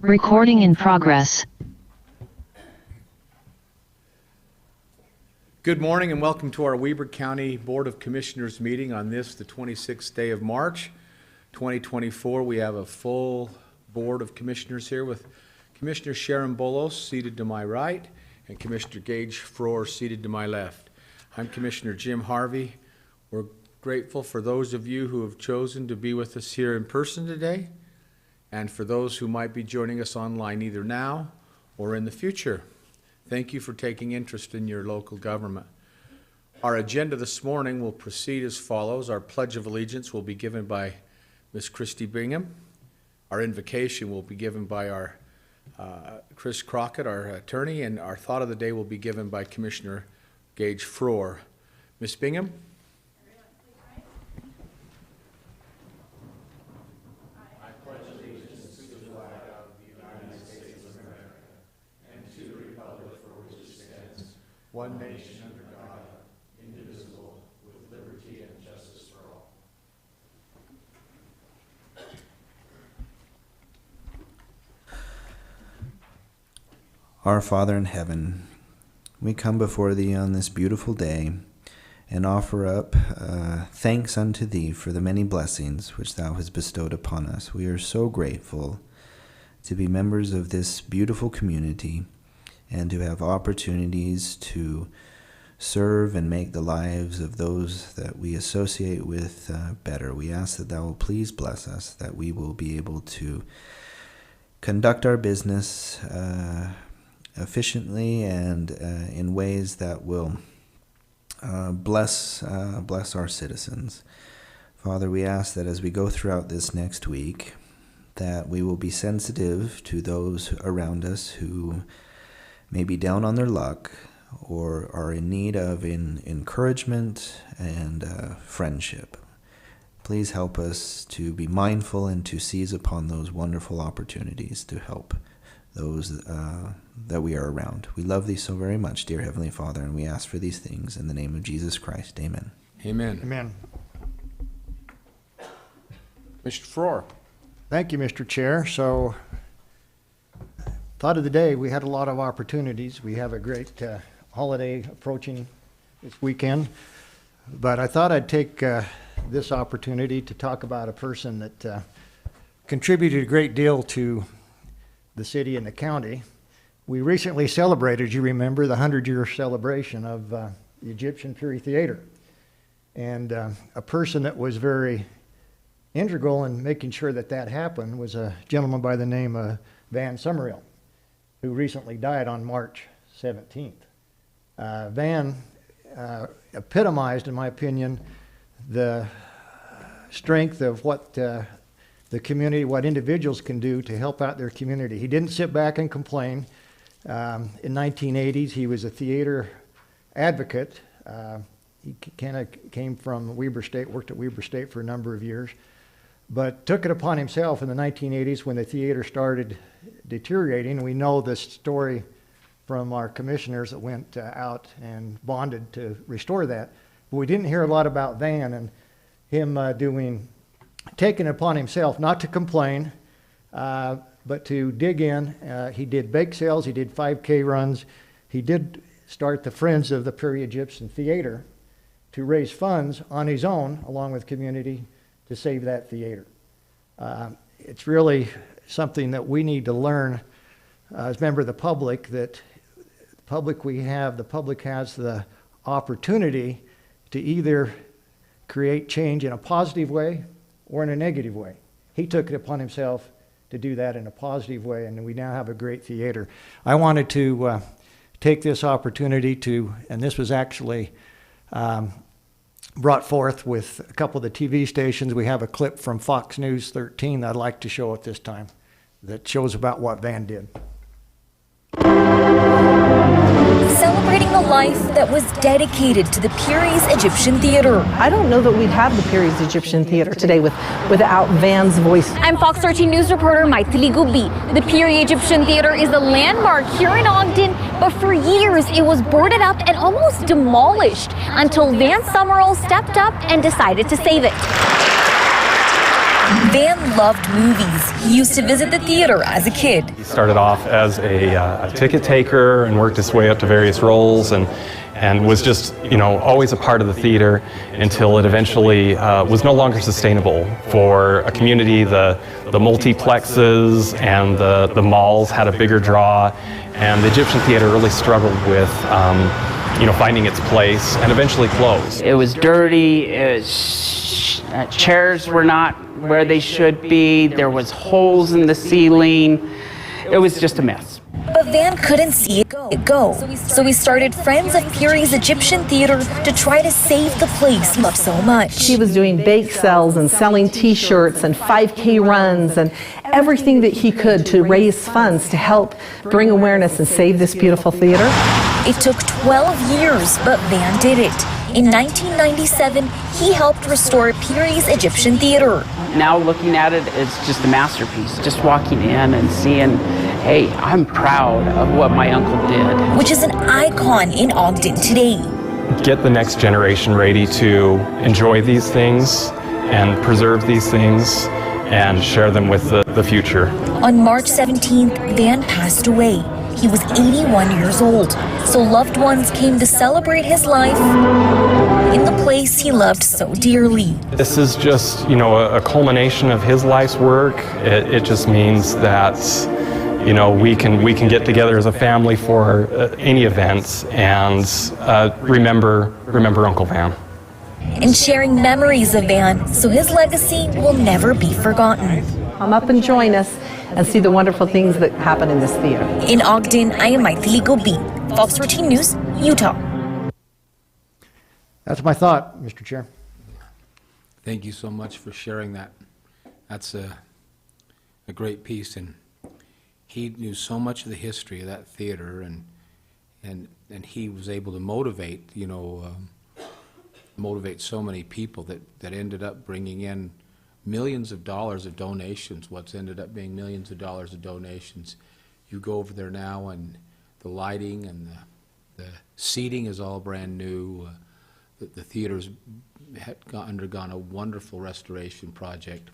Recording in progress. Good morning and welcome to our Weber County Board of Commissioners meeting on this, the 26th day of March, 2024. We have a full Board of Commissioners here with Commissioner Sharon Bolos seated to my right and Commissioner Gage Frohr seated to my left. I'm Commissioner Jim Harvey. We're grateful for those of you who have chosen to be with us here in person today, and for those who might be joining us online either now or in the future. Thank you for taking interest in your local government. Our agenda this morning will proceed as follows. Our Pledge of Allegiance will be given by Ms. Christy Bingham. Our invocation will be given by our Chris Crockett, our attorney, and our thought of the day will be given by Commissioner Gage Frohr. Ms. Bingham? One nation under God, indivisible, with liberty and justice for all. Our Father in heaven, we come before Thee on this beautiful day and offer up thanks unto Thee for the many blessings which Thou hast bestowed upon us. We are so grateful to be members of this beautiful community and to have opportunities to serve and make the lives of those that we associate with better. We ask that Thou will please bless us, that we will be able to conduct our business efficiently and in ways that will bless our citizens. Father, we ask that as we go throughout this next week, that we will be sensitive to those around us who may be down on their luck or are in need of encouragement and friendship. Please help us to be mindful and to seize upon those wonderful opportunities to help those that we are around. We love Thee so very much, dear Heavenly Father, and we ask for these things in the name of Jesus Christ. Amen. Amen. Amen. Mr. Frohr. Thank you, Mr. Chair. So, thought of the day, we had a lot of opportunities. We have a great holiday approaching this weekend. But I thought I'd take this opportunity to talk about a person that contributed a great deal to the city and the county. We recently celebrated, you remember, the 100-year celebration of the Egyptian Period Theater. And a person that was very integral in making sure that that happened was a gentleman by the name of Van Summerhill, who recently died on March 17th. Van epitomized, in my opinion, the strength of what the community, what individuals can do to help out their community. He didn't sit back and complain. In 1980s, he was a theater advocate. He kind of came from Weber State, worked at Weber State for a number of years, but took it upon himself in the 1980s when the theater started deteriorating. We know the story from our commissioners that went out and bonded to restore that. But we didn't hear a lot about Van and him taking it upon himself not to complain, but to dig in. He did bake sales, he did 5K runs. He did start the Friends of the Period Egyptian Theater to raise funds on his own, along with community, to save that theater. It's really something that we need to learn as a member of the public, that the public has the opportunity to either create change in a positive way or in a negative way. He took it upon himself to do that in a positive way, and we now have a great theater. I wanted to take this opportunity to, and this was actually brought forth with a couple of the TV stations. We have a clip from Fox News 13 that I'd like to show at this time that shows about what Van did. Celebrating a life that was dedicated to the Peary's Egyptian Theater. I don't know that we'd have the Peary's Egyptian Theater today without Van's voice. I'm Fox 13 News reporter Maithili Gubi. The Peary Egyptian Theater is a landmark here in Ogden, but for years it was boarded up and almost demolished until Van Summerhill stepped up and decided to save it. Van loved movies. He used to visit the theater as a kid. He started off as a ticket taker and worked his way up to various roles and was just, always a part of the theater until it eventually was no longer sustainable for a community. The multiplexes and the malls had a bigger draw, and the Egyptian Theater really struggled with finding its place and eventually closed. It was dirty, chairs were not where they should be, there was holes in the ceiling, it was just a mess. But Van couldn't see it go. So he started Friends of Fury's Egyptian Theater to try to save the place he loved so much. He was doing bake sales and selling t-shirts and 5K runs and everything that he could to raise funds to help bring awareness and save this beautiful theater. It took 12 years, but Van did it. In 1997, he helped restore Piri's Egyptian Theater. Now looking at it, it's just a masterpiece. Just walking in and seeing, hey, I'm proud of what my uncle did. Which is an icon in Ogden today. Get the next generation ready to enjoy these things and preserve these things and share them with the future. On March 17th, Van passed away. He was 81 years old, so loved ones came to celebrate his life in the place he loved so dearly. This is just, a culmination of his life's work. It just means that, we can get together as a family for any event and remember Uncle Van. And sharing memories of Van, so his legacy will never be forgotten. Come up and join us and see the wonderful things that happen in this theater. In Ogden, I am Maithili Gobi, Fox 14 News, Utah. That's my thought, Mr. Chair. Thank you so much for sharing that. That's a great piece, and he knew so much of the history of that theater, and he was able to motivate, motivate so many people that ended up bringing in millions of dollars of donations, what's ended up being millions of dollars of donations. You go over there now and the lighting and the seating is all brand new. The theater's undergone a wonderful restoration project.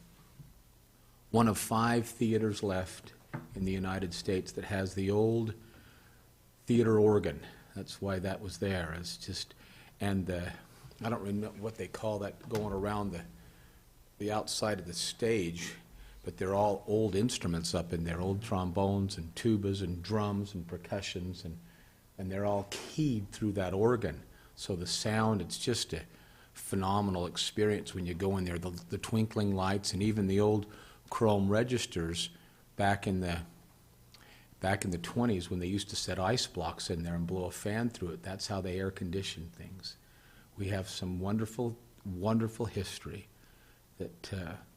One of 5 theaters left in the United States that has the old theater organ. That's why that was there. It's just, and I don't really know what they call that going around the outside of the stage, but they're all old instruments up in there, old trombones and tubas and drums and percussions, and they're all keyed through that organ. So the sound, it's just a phenomenal experience when you go in there. The twinkling lights and even the old chrome registers back in the 20s when they used to set ice blocks in there and blow a fan through it. That's how they air conditioned things. We have some wonderful, wonderful history that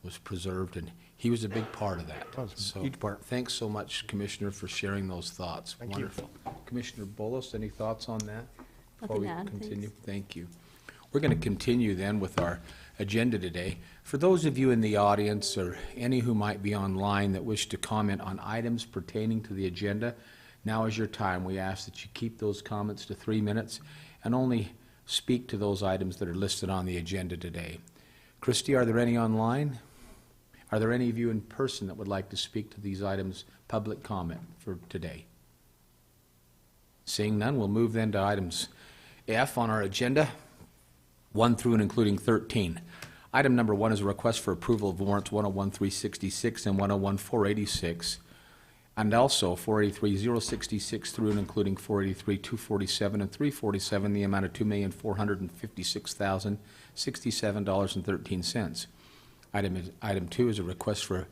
was preserved, and he was a big part of that. So, huge part. Thanks so much, Commissioner, for sharing those thoughts. Thank Wonderful. you. Commissioner Bolos, any thoughts on that before we Nothing to add, continue? thanks. Thank you. We're going to continue then with our agenda today. For those of you in the audience or any who might be online that wish to comment on items pertaining to the agenda, now is your time. We ask that you keep those comments to 3 minutes and only speak to those items that are listed on the agenda today. Christy, are there any online? Are there any of you in person that would like to speak to these items, public comment for today? Seeing none, we'll move then to items F on our agenda, 1 through and including 13. Item number 1 is a request for approval of warrants 101-366 and 101-486, and also 483-066 through and including 483-247 and 347, the amount of $2,456,067.13. Item 2 is a request for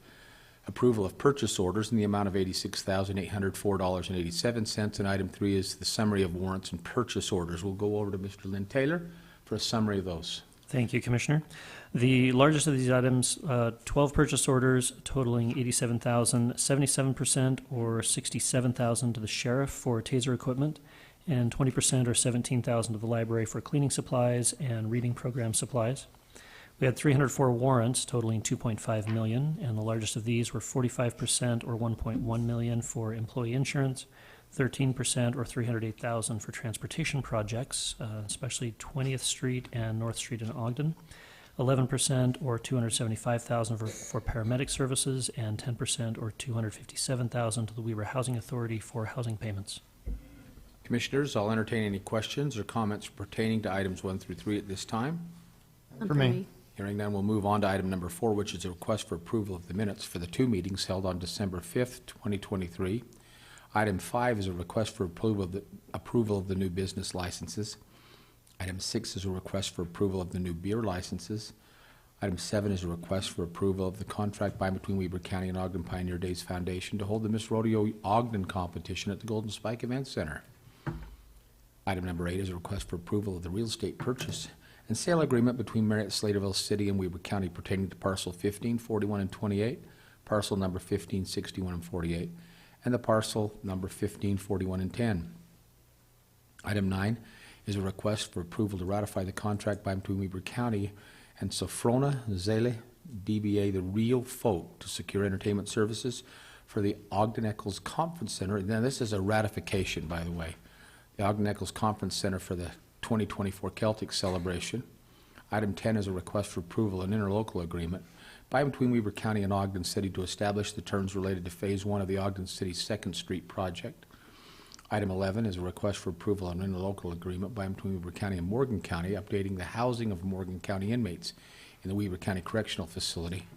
approval of purchase orders in the amount of $86,804.87, and item 3 is the summary of warrants and purchase orders. We'll go over to Mr. Lynn Taylor for a summary of those. Thank you, Commissioner. The largest of these items, 12 purchase orders totaling $87,000, 77% or $67,000 to the sheriff for taser equipment, and 20% or $17,000 to the library for cleaning supplies and reading program supplies. We had 304 warrants totaling $2.5 million, and the largest of these were 45% or $1.1 million for employee insurance, 13% or $308,000 for transportation projects, especially 20th Street and North Street in Ogden. 11% or $275,000 for paramedic services, and 10% or $257,000 to the Weber Housing Authority for housing payments. Commissioners, I'll entertain any questions or comments pertaining to items 1 through 3 at this time. For me. Hearing none, we'll move on to item number 4, which is a request for approval of the minutes for the 2 meetings held on December 5th, 2023. Item 5 is a request for approval of the new business licenses. Item 6 is a request for approval of the new beer licenses. Item 7 is a request for approval of the contract by and between Weber County and Ogden Pioneer Days Foundation to hold the Miss Rodeo Ogden competition at the Golden Spike Event Center. Item number 8 is a request for approval of the real estate purchase and sale agreement between Marriott Slaterville City and Weber County pertaining to parcel 15, 41, and 28, parcel number 15, 61, and 48, and the parcel number 15, 41, and 10. Item 9 is a request for approval to ratify the contract by and between Weber County and Sofrona Zele, DBA The Real Folk, to secure entertainment services for the Ogden Eccles Conference Center. Now, this is a ratification, by the way. The Ogden Eccles Conference Center for the 2024 Celtic Celebration. Item 10 is a request for approval of an interlocal agreement by and between Weber County and Ogden City to establish the terms related to Phase 1 of the Ogden City 2nd Street project. Item 11 is a request for approval of an interlocal agreement by and between Weber County and Morgan County updating the housing of Morgan County inmates in the Weber County Correctional Facility.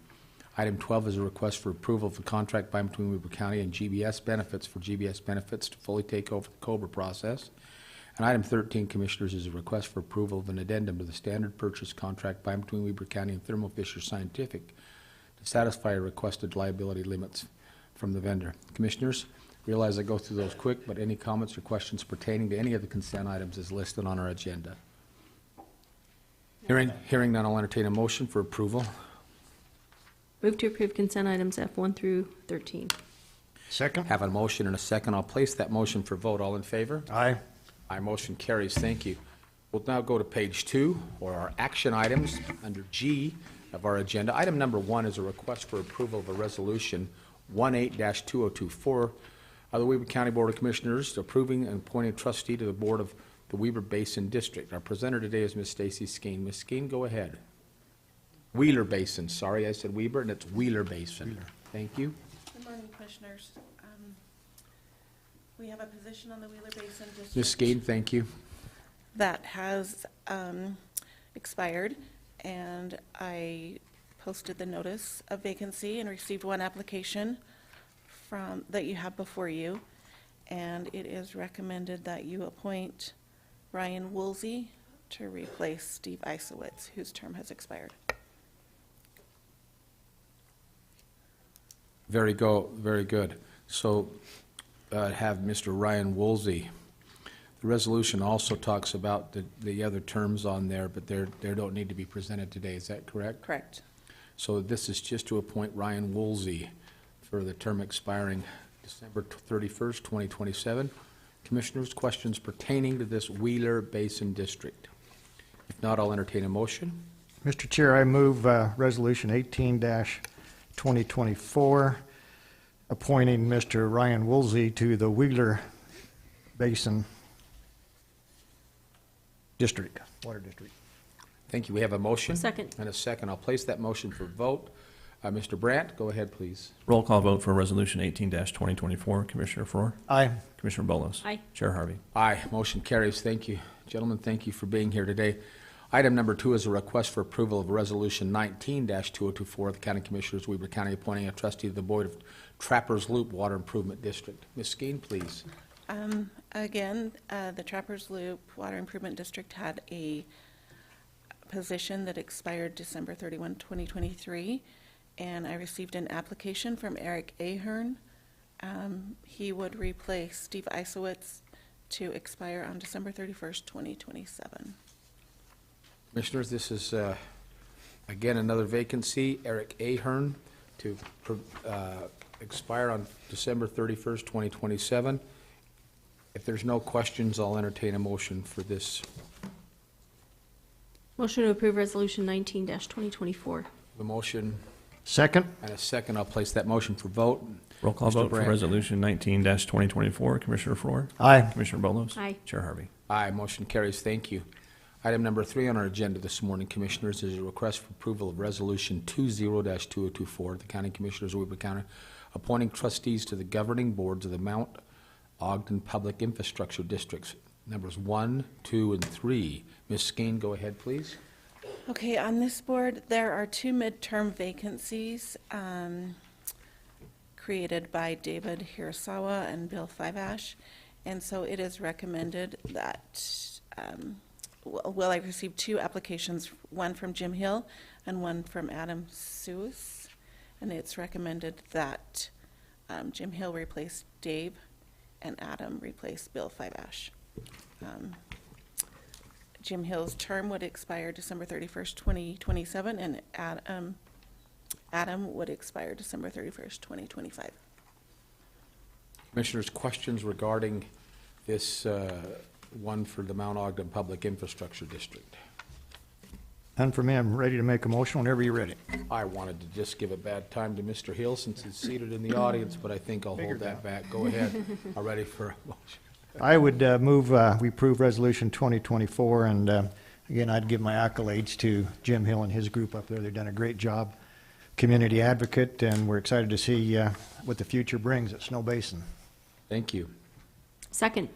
Item 12 is a request for approval of the contract by and between Weber County and GBS Benefits for GBS Benefits to fully take over the COBRA process. And item 13, Commissioners, is a request for approval of an addendum to the standard purchase contract by and between Weber County and Thermo Fisher Scientific to satisfy requested liability limits from the vendor. Commissioners, realize I go through those quick, but any comments or questions pertaining to any of the consent items is listed on our agenda. Hearing none, I'll entertain a motion for approval. Move to approve consent items F1 through 13. Second? Have a motion and a second. I'll place that motion for vote. All in favor? Aye. Aye, motion carries. Thank you. We'll now go to page 2, or our action items, under G of our agenda. Item number 1 is a request for approval of a resolution 18-2024 of the Weber County Board of Commissioners approving and appointing a trustee to the board of the Weber Basin District. Our presenter today is Ms. Stacy Skeen. Ms. Skeen, go ahead. Wheeler Basin. Sorry, I said Weber, and it's Wheeler Basin. Wheeler. Thank you. Good morning, Commissioners. We have a position on the Wheeler Basin District. Ms. Skeen, thank you. That has expired, and I posted the notice of vacancy and received 1 application that you have before you, and it is recommended that you appoint Ryan Woolsey to replace Steve Isowitz, whose term has expired. Very good. So have Mr. Ryan Woolsey. The resolution also talks about the other terms on there, but they don't need to be presented today. Is that correct? Correct. So this is just to appoint Ryan Woolsey for the term expiring December 31st, 2027. Commissioners, questions pertaining to this Wheeler Basin District? If not, I'll entertain a motion. Mr. Chair, I move Resolution 18-2024, appointing Mr. Ryan Woolsey to the Wheeler Basin District, Water District. Thank you. We have a motion. Second. And a second. I'll place that motion for vote. Mr. Brandt, go ahead, please. Roll call vote for Resolution 18-2024. Commissioner Faur? Aye. Commissioner Bolos? Aye. Chair Harvey? Aye. Motion carries. Thank you. Gentlemen, thank you for being here today. Item number 2 is a request for approval of Resolution 19-2024 of the County Commissioners, Weber County, appointing a trustee to the Board of Trappers Loop Water Improvement District. Ms. Skeen, please. Again, the Trappers Loop Water Improvement District had a position that expired December 31, 2023, and I received an application from Eric Ahern. He would replace Steve Isowitz to expire on December 31st, 2027. Commissioners, this is, again, another vacancy. Eric Ahern to expire on December 31st, 2027. If there's no questions, I'll entertain a motion for this. Motion to approve Resolution 19-2024. The motion Second? and a second. I'll place that motion for vote. Roll call Mr. vote for Brandt. Resolution 19-2024. Commissioner Faur? Aye. Commissioner Bolos? Aye. Chair Harvey? Aye. Motion carries. Thank you. Item number 3 on our agenda this morning, Commissioners, is a request for approval of Resolution 20-2024, the County Commissioners of Weber County, appointing trustees to the governing boards of the Mount Ogden Public Infrastructure Districts, numbers 1, 2, and 3. Ms. Skeen, go ahead, please. Okay, on this board, there are 2 midterm vacancies created by David Hirasawa and Bill Fiveash, and so it is recommended that, well, I received 2 applications, one from Jim Hill and one from Adam Seuss, and it's recommended that Jim Hill replace Dave and Adam replace Bill Fiveash. Jim Hill's term would expire December 31st, 2027, and Adam would expire December 31st, 2025. Commissioners, questions regarding this one for the Mount Ogden Public Infrastructure District? And for me, I'm ready to make a motion whenever you're ready. I wanted to just give a bad time to Mr. Hill since he's seated in the audience, but I think I'll hold that back. Go ahead. I'm ready for a motion. I would move we approve Resolution 2024, and again, I'd give my accolades to Jim Hill and his group up there. They've done a great job, community advocate, and we're excited to see what the future brings at Snow Basin. Thank you. Second.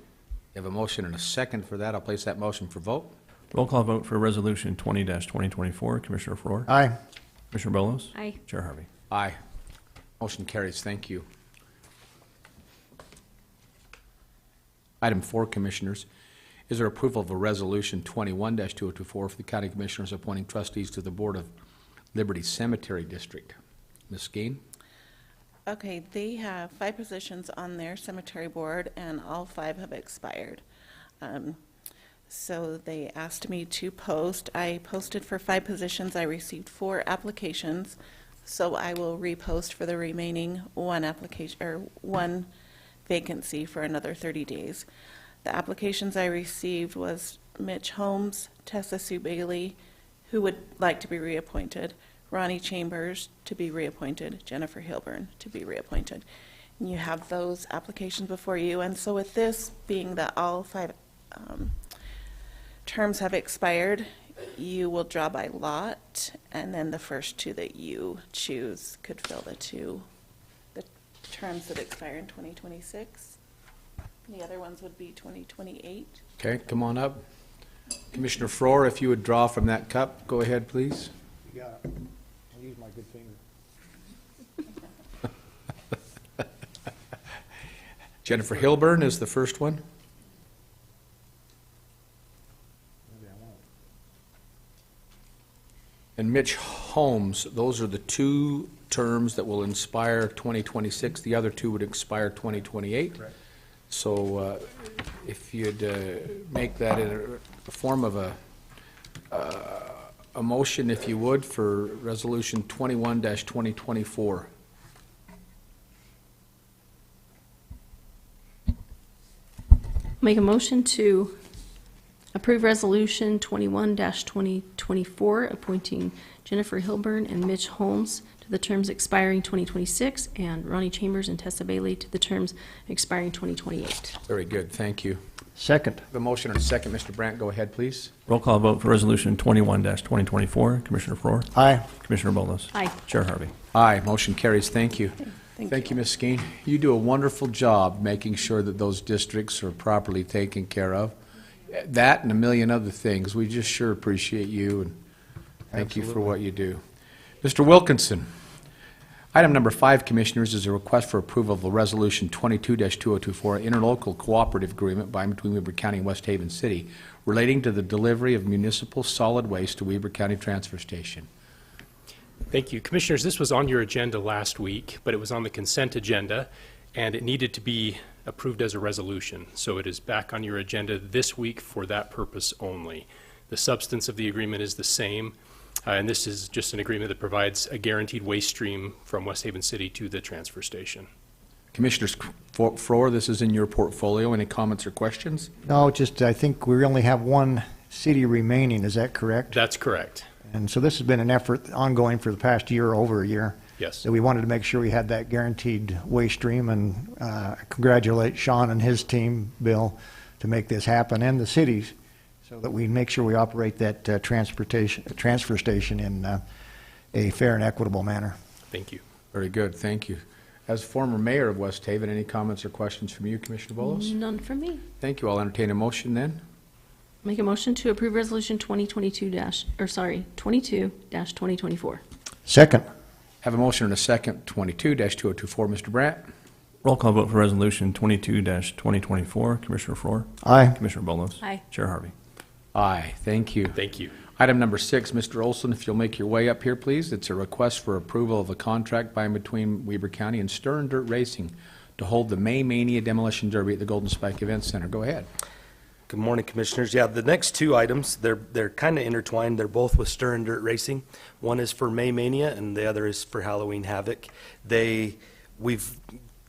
You have a motion and a second for that. I'll place that motion for vote. Roll call vote for Resolution 20-2024. Commissioner Farrar? Aye. Commissioner Bolos? Aye. Chair Harvey? Aye. Motion carries. Thank you. Item 4, Commissioners, is there approval of a Resolution 21-2024 for the County Commissioners appointing trustees to the Board of Liberty Cemetery District. Ms. Skeen? Okay, they have 5 positions on their cemetery board, and all 5 have expired. So they asked me to post. I posted for 5 positions. I received 4 applications, so I will repost for the remaining 1 application or 1 vacancy for another 30 days. The applications I received was Mitch Holmes, Tessa Sue Bailey, who would like to be reappointed, Ronnie Chambers to be reappointed, Jennifer Hilburn to be reappointed. And you have those applications before you, and so with this being that all 5 terms have expired, you will draw by lot, and then the first 2 that you choose could fill the terms that expire in 2026. The other ones would be 2028. Okay, come on up. Commissioner Farrar, if you would draw from that cup, go ahead, please. You got it. I'll use my good finger. Jennifer Hilburn is the first one. Maybe I won't. And Mitch Holmes, those are the 2 terms that will expire 2026. The other 2 would expire 2028. Right. So if you'd make that in a form of a motion, if you would, for Resolution 21-2024. Make a motion to approve Resolution 21-2024, appointing Jennifer Hilburn and Mitch Holmes to the terms expiring 2026, and Ronnie Chambers and Tessa Bailey to the terms expiring 2028. Very good, thank you. Second. The motion and a second. Mr. Brandt, go ahead, please. Roll call vote for Resolution 21-2024. Commissioner Farrar? Aye. Commissioner Bolos? Aye. Chair Harvey? Aye, motion carries. Thank you. Thank you, Ms. Skeen. You do a wonderful job making sure that those districts are properly taken care of. That and a million other things. We just sure appreciate you, and thank you for what you do. Mr. Wilkinson, item number 5, Commissioners, is a request for approval of the Resolution 22-2024, interlocal cooperative agreement by and between Weber County and West Haven City relating to the delivery of municipal solid waste to Weber County Transfer Station. Thank you. Commissioners, this was on your agenda last week, but it was on the consent agenda, and it needed to be approved as a resolution. So it is back on your agenda this week for that purpose only. The substance of the agreement is the same, and this is just an agreement that provides a guaranteed waste stream from West Haven City to the transfer station. Commissioners Farrar, this is in your portfolio. Any comments or questions? No, just I think we only have 1 city remaining. Is that correct? That's correct. And so this has been an effort ongoing for the past year, over a year. Yes. So we wanted to make sure we had that guaranteed waste stream, and congratulate Sean and his team, Bill, to make this happen, and the cities. so that we make sure we operate that transfer station in a fair and equitable manner. Thank you. Very good, thank you. As former mayor of West Haven, any comments or questions from you, Commissioner Bolos? None from me. Thank you. I'll entertain a motion then. Make a motion to approve Resolution 22-2024. Second. Have a motion and a second, 22-2024. Mr. Brandt? Roll call vote for Resolution 22-2024. Commissioner Flohr? Aye. Commissioner Bolos? Aye. Chair Harvey? Aye, thank you. Thank you. Item number 6, Mr. Olson, if you'll make your way up here, please. It's a request for approval of a contract by and between Weber County and Stir and Dirt Racing to hold the May Mania Demolition Derby at the Golden Spike Event Center. Go ahead. Good morning, Commissioners. Yeah, the next two items, they're kind of intertwined. They're both with Stir and Dirt Racing. One is for May Mania, and the other is for Halloween Havoc. We've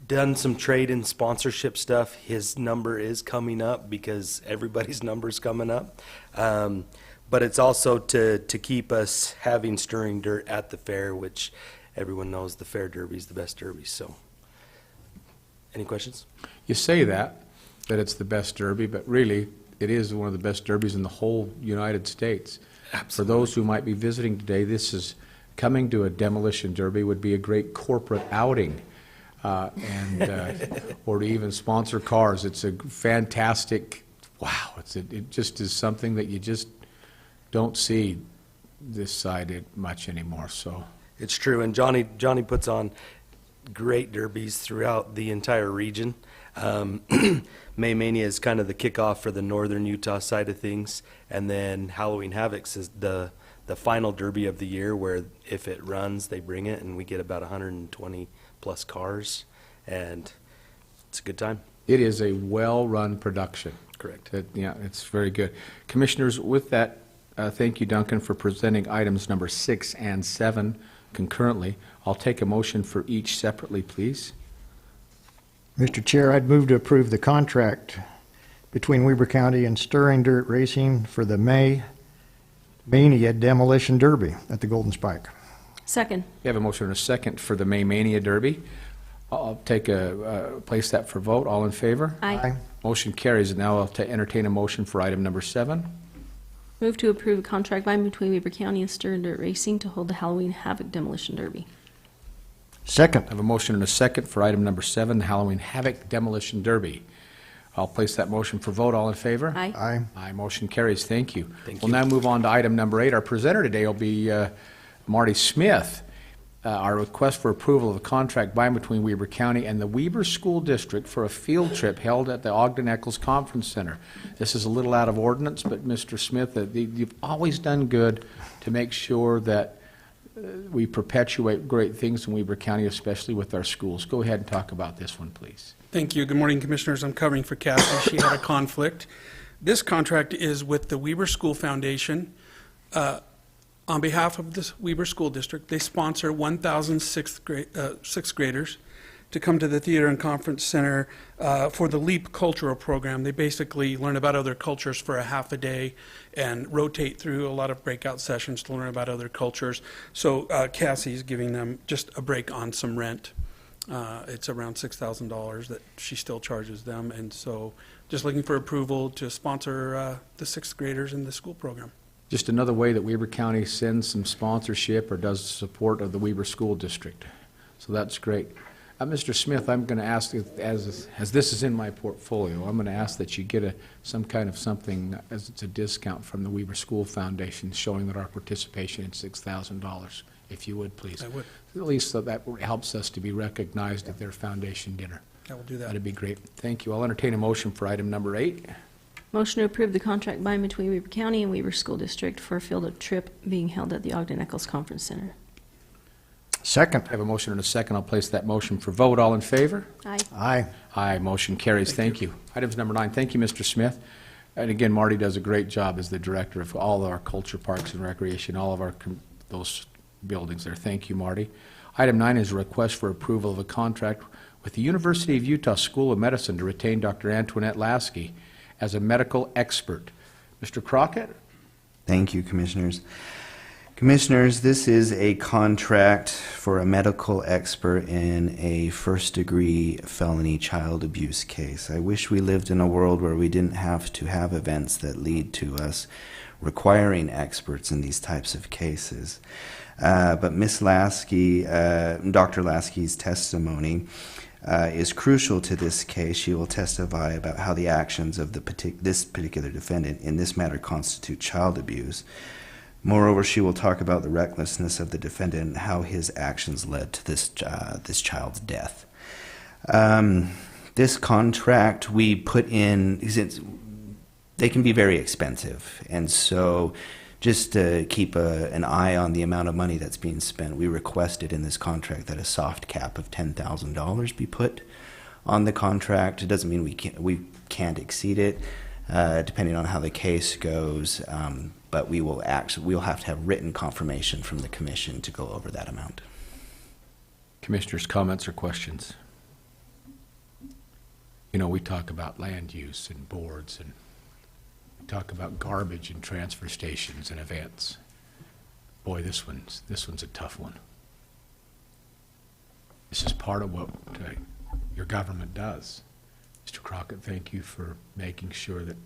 done some trade and sponsorship stuff. His number is coming up because everybody's number's coming up. But it's also to keep us having Stirring Dirt at the fair, which everyone knows the Fair Derby is the best derby. So, any questions? You say that it's the best derby, but really, it is one of the best derbies in the whole United States. Absolutely. For those who might be visiting today, this is coming to a demolition derby would be a great corporate outing, or to even sponsor cars. It's a fantastic, wow, it just is something that you just don't see this side it much anymore. So It's true, and Johnny puts on great derbies throughout the entire region. May Mania is kind of the kickoff for the northern Utah side of things, and then Halloween Havocs is the final derby of the year, where if it runs, they bring it, and we get about 120 plus cars, and it's a good time. it is a well-run production. Correct. Yeah, it's very good. Commissioners, with that, thank you, Duncan, for presenting items number 6 and 7 concurrently. I'll take a motion for each separately, please. Mr. Chair, I'd move to approve the contract between Weber County and Stirring Dirt Racing for the May Mania Demolition Derby at the Golden Spike. Second. We have a motion and a second for the May Mania Derby. I'll take place that for vote. All in favor? Aye. Motion carries. And now I'll entertain a motion for item number 7. Move to approve a contract by and between Weber County and Stir and Dirt Racing to hold the Halloween Havoc Demolition Derby. Second. I have a motion and a second for item number 7, the Halloween Havoc Demolition Derby. I'll place that motion for vote. All in favor? Aye. Aye. Aye. Motion carries. Thank you. Thank We'll you. now move on to item number 8. Our presenter today will be Marty Smith. Our request for approval of a contract by and between Weber County and the Weber School District for a field trip held at the Ogden Eccles Conference Center. This is a little out of ordinance, but Mr. Smith, you've always done good to make sure that we perpetuate great things in Weber County, especially with our schools. Go ahead and talk about this one, please. Thank you. Good morning, Commissioners. I'm covering for Cassie. She had a conflict. This contract is with the Weber School Foundation. On behalf of the Weber School District, they sponsor 1,000 sixth graders to come to the Theater and Conference Center for the LEAP cultural program. They basically learn about other cultures for a half a day and rotate through a lot of breakout sessions to learn about other cultures. So Cassie's giving them just a break on some rent. It's around $6,000 that she still charges them, and so just looking for approval to sponsor the sixth graders in the school program. Just another way that Weber County sends some sponsorship or does support of the Weber School District. So that's great. Mr. Smith, I'm going to ask, as this is in my portfolio, I'm going to ask that you get some kind of something as it's a discount from the Weber School Foundation showing that our participation is $6,000, if you would, please. I would. At least so that helps us to be recognized at their foundation dinner. I will do that. That'd be great. Thank you. I'll entertain a motion for item number 8. Motion to approve the contract by and between Weber County and Weber School District for a field trip being held at the Ogden Eccles Conference Center. Second. I have a motion and a second. I'll place that motion for vote. All in favor? Aye. Aye. Aye. Motion carries. Thank you. Items number 9. Thank you, Mr. Smith. And again, Marty does a great job as the director of all of our culture, parks, and recreation, all of our those buildings there. Thank you, Marty. Item 9 is a request for approval of a contract with the University of Utah School of Medicine to retain Dr. Antoinette Lasky as a medical expert. Mr. Crockett? Thank you, Commissioners. Commissioners, this is a contract for a medical expert in a first-degree felony child abuse case. I wish we lived in a world where we didn't have to have events that lead to us requiring experts in these types of cases. But Ms. Lasky, Dr. Lasky's testimony is crucial to this case. She will testify about how the actions of this particular defendant in this matter constitute child abuse. Moreover, she will talk about the recklessness of the defendant and how his actions led to this child's death. This contract we put in, they can be very expensive, and so just to keep an eye on the amount of money that's being spent, we requested in this contract that a soft cap of $10,000 be put on the contract. It doesn't mean we can't exceed it, depending on how the case goes. But we'll have to have written confirmation from the commission to go over that amount. Commissioners' comments or questions? You know, we talk about land use and boards, and we talk about garbage and transfer stations and events. Boy, this one's a tough one. This is part of what your government does. Mr. Crockett, thank you for making sure that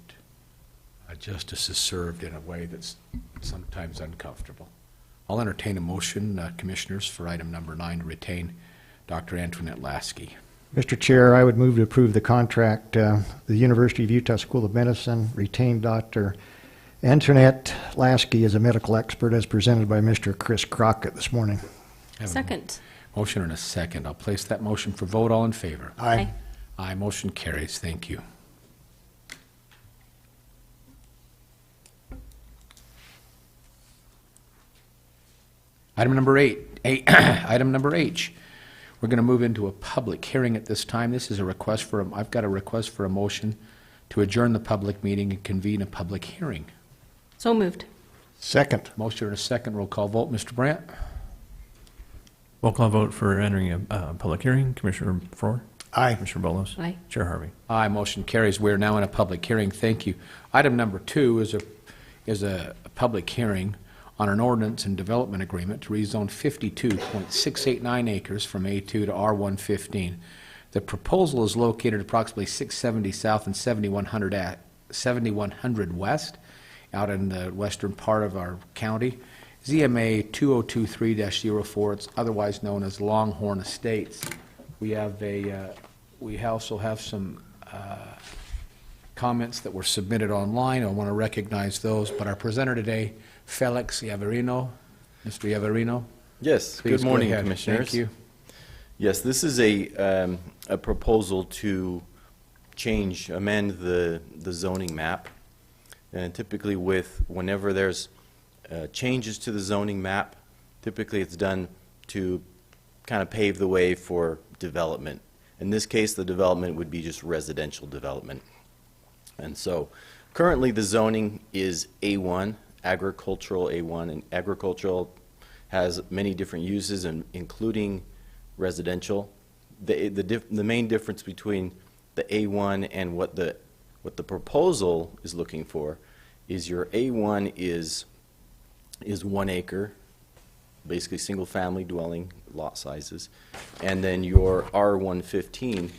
justice is served in a way that's sometimes uncomfortable. I'll entertain a motion, Commissioners, for item number 9 to retain Dr. Antoinette Lasky. Mr. Chair, I would move to approve the contract. The University of Utah School of Medicine retained Dr. Antoinette Lasky as a medical expert as presented by Mr. Chris Crockett this morning. Second. Motion and a second. I'll place that motion for vote. All in favor? Aye. Aye. Motion carries. Thank you. Item number 8. Item number H. We're going to move into a public hearing at this time. This is a request for I've got a request for a motion to adjourn the public meeting and convene a public hearing. So moved. Second. Motion and a second. Roll call vote. Mr. Brandt? Roll call vote for entering a public hearing. Commissioner Frohr? Aye. Commissioner Bolos? Aye. Chair Harvey? Aye. Motion carries. We're now in a public hearing. Thank you. Item number 2 is a public hearing on an ordinance and development agreement to rezone 52.689 acres from A2 to R115. The proposal is located approximately 670 South and 7100 West, out in the western part of our county. ZMA 2023-04. It's otherwise known as Longhorn Estates. We also have some comments that were submitted online. I want to recognize those, but our presenter today, Felix Yaverino. Mr. Yaverino? Yes, Please good morning, go ahead. Commissioners. Thank you. Yes, this is a proposal to amend the zoning map. And typically whenever there's changes to the zoning map, typically it's done to kind of pave the way for development. In this case, the development would be just residential development. And so currently the zoning is A1, agricultural A1, and agricultural has many different uses, including residential. The main difference between the A1 and what the proposal is looking for is your A1 is 1 acre, basically single family dwelling lot sizes, and then your R115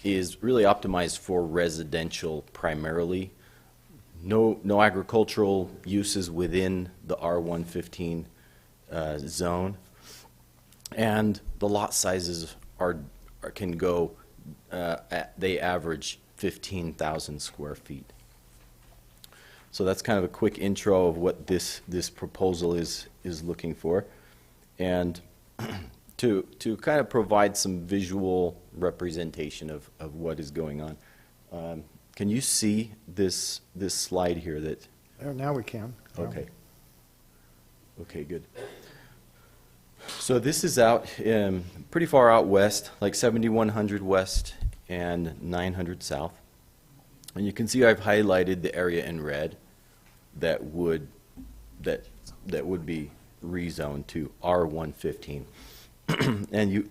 is really optimized for residential primarily. No agricultural uses within the R115 zone, and the lot sizes can go. They average 15,000 square feet. So that's kind of a quick intro of what this proposal is looking for, and to kind of provide some visual representation of what is going on. Can you see this slide here? That Now we can. okay. Okay, good. So this is out pretty far out west, like 7100 west and 900 south. And you can see I've highlighted the area in red that would be rezoned to R115. And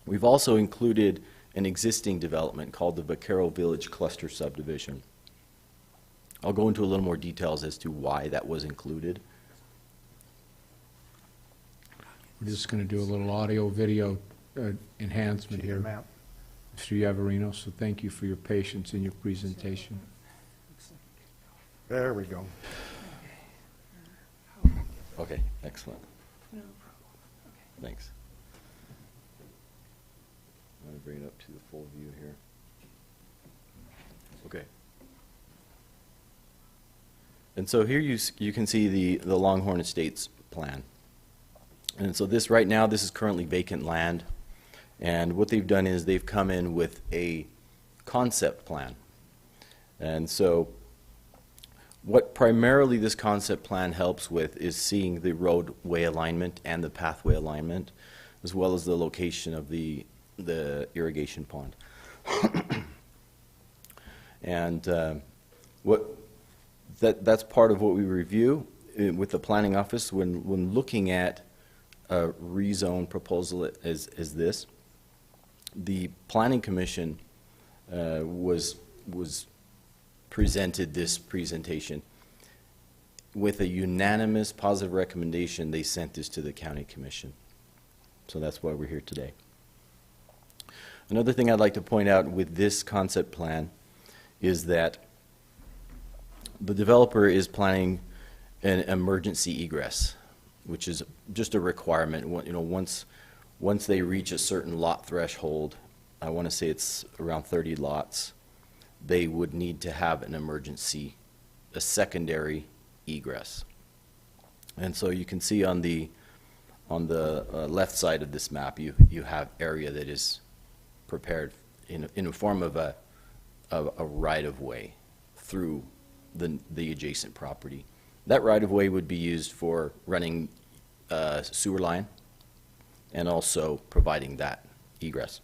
we've also included an existing development called the Vaquero Village Cluster Subdivision. I'll go into a little more details as to why that was included. We're just going to do a little audio-video enhancement here, Mr. Yaverino, so thank you for your patience in your presentation. There we go. Okay, excellent. Thanks. I'm going to bring it up to the full view here. Okay. And so here you can see the Longhorn Estates plan. And so this right now, this is currently vacant land. And what they've done is they've come in with a concept plan. And so what primarily this concept plan helps with is seeing the roadway alignment and the pathway alignment, as well as the location of the irrigation pond. And that's part of what we review with the planning office when looking at a rezone proposal as this. The Planning Commission was presented this presentation with a unanimous positive recommendation. They sent this to the County Commission. So that's why we're here today. Another thing I'd like to point out with this concept plan is that the developer is planning an emergency egress, which is just a requirement. You know, once they reach a certain lot threshold, I want to say it's around 30 lots, they would need to have an emergency, a secondary egress. And so you can see on the left side of this map, you have area that is prepared in a form of a right-of-way through the adjacent property. That right-of-way would be used for running a sewer line and also providing that egress.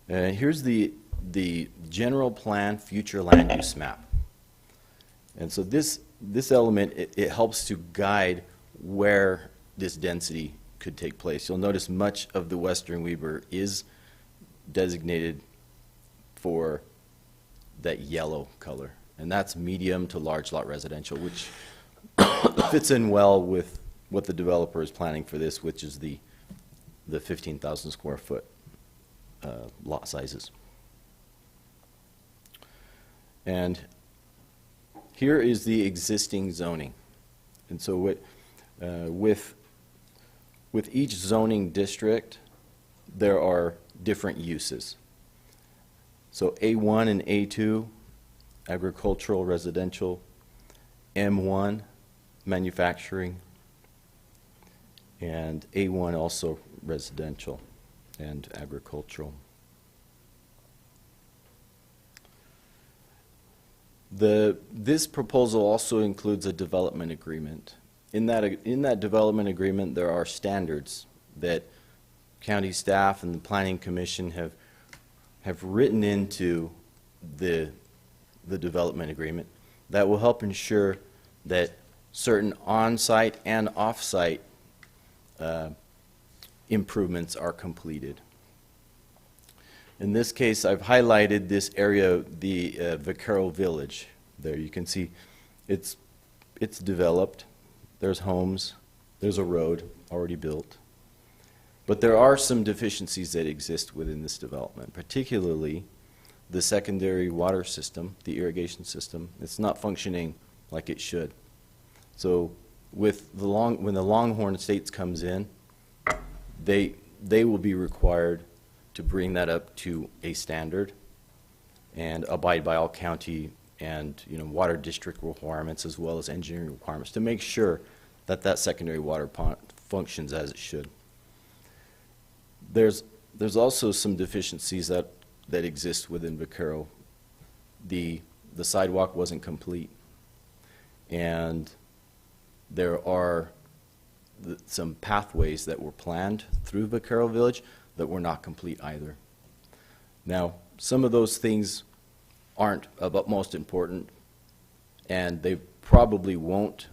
Here's the general plan future land use map. And so this element, it helps to guide where this density could take place. You'll notice much of the Western Weber is designated for that yellow color. And that's medium to large lot residential, which fits in well with what the developer is planning for this, which is the 15,000 square foot lot sizes. And here is the existing zoning. And so with each zoning district, there are different uses. So A1 and A2, agricultural, residential. M1, manufacturing. And A1 also residential and agricultural. This proposal also includes a development agreement. In that development agreement, there are standards that county staff and the Planning Commission have written into the development agreement that will help ensure that certain on-site and off-site improvements are completed. In this case, I've highlighted this area, the Vaquero Village. There you can see it's developed. There's homes. There's a road already built. But there are some deficiencies that exist within this development, particularly the secondary water system, the irrigation system. It's not functioning like it should. So when the Longhorn Estates comes in, they will be required to bring that up to a standard and abide by all county and water district requirements as well as engineering requirements to make sure that that secondary water pond functions as it should. There's also some deficiencies that exist within Vaquero. The sidewalk wasn't complete, and there are some pathways that were planned through Vaquero Village that were not complete either. Now, some of those things aren't of utmost importance, and they probably won't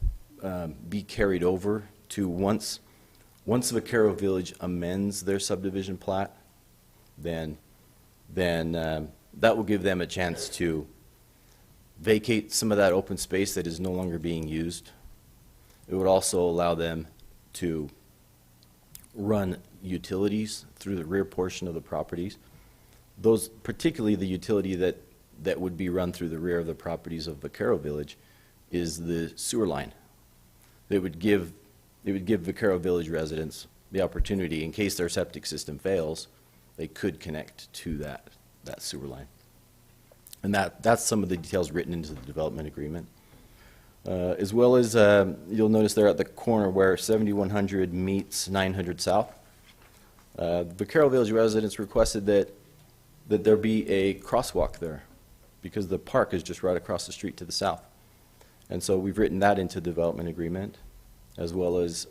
be carried over to once Vaquero Village amends their subdivision plat, then that will give them a chance to vacate some of that open space that is no longer being used It would also allow them to run utilities through the rear portion of the properties. Those, particularly the utility that would be run through the rear of the properties of Vaquero Village, is the sewer line. It would give Vaquero Village residents the opportunity, in case their septic system fails, they could connect to that sewer line. And that's some of the details written into the development agreement. As well as, you'll notice there at the corner where 7100 meets 900 South, Vaquero Village residents requested that there be a crosswalk there, because the park is just right across the street to the south. And so we've written that into the development agreement, as well as